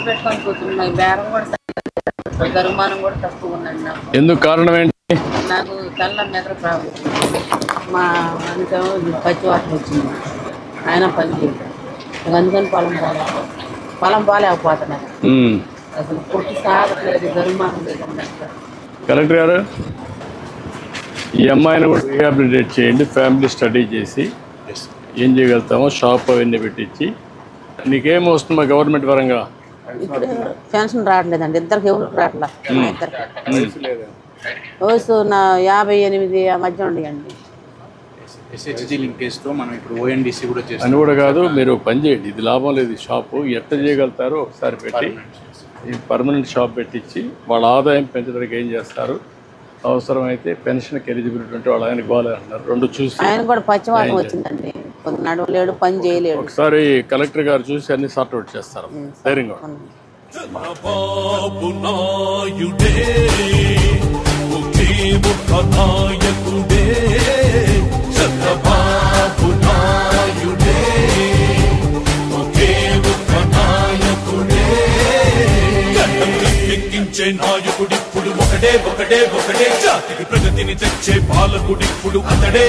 ఖర్చు పెట్టుకొని కూర్చున్నాయి. బేరం కూడా గరుమానం కూడా తక్కువ ఉందండి నాకు. ఎందుకు కారణం ఏంటి? నాకు కళ్ళ నిద్ర ప్రాబ్లం. మా అందుకేమో పచ్చివాసన వచ్చింది. ఆయన పని చేయదు. అందుకని పొలం పోలేకపోతున్నారు. అసలు పుట్టి సాగట్లేదు. గరుమానం లేదండి. కలెక్టర్ గారు, ఈ అమ్మాయిని కూడా రీహాబిలిటేట్ చేయండి. ఫ్యామిలీ స్టడీ చేసి ఏం చేయగలుగుతామో షాప్ అవన్నీ పెట్టించి. నీకేం వస్తుందా గవర్నమెంట్ పరంగా? ఇప్పుడు పెన్షన్ రావట్లేదండి. ఇద్దరికి ఎవరికి రావట్లేదు. వయసు నా 58 ఆ మధ్య ఉండేయండి. SHG లింకేజ్తో మనం ఇప్పుడు ONDC కూడా చేస్తాం. అని కూడా కాదు, మీరు పని చేయండి. ఇది లాభం లేదు. ఈ షాపు ఎట్లా చేయగలుగుతారో ఒకసారి పెట్టి ఈ పర్మనెంట్ షాప్ పెట్టించి వాళ్ళ ఆదాయం పెంచడానికి ఏం చేస్తారు. అవసరమైతే పెన్షన్కి ఎలిజిబిలిటీ ఉంటే వాళ్ళు ఆయన గోలే అంటున్నారు. రెండు చూసి ఆయన కూడా పచ్చివాసన వచ్చిందండి. నడవలేడు, పని చేయలేడు. ఒకసారి కలెక్టర్ గారు చూసి అన్ని సార్ట్ అవుట్ చేస్తారు. ధైర్యంగా నాయకుడిప్పుడు ఒకటే జాతికి ప్రగతిని తెచ్చే పాలకుడిప్పుడు అతడే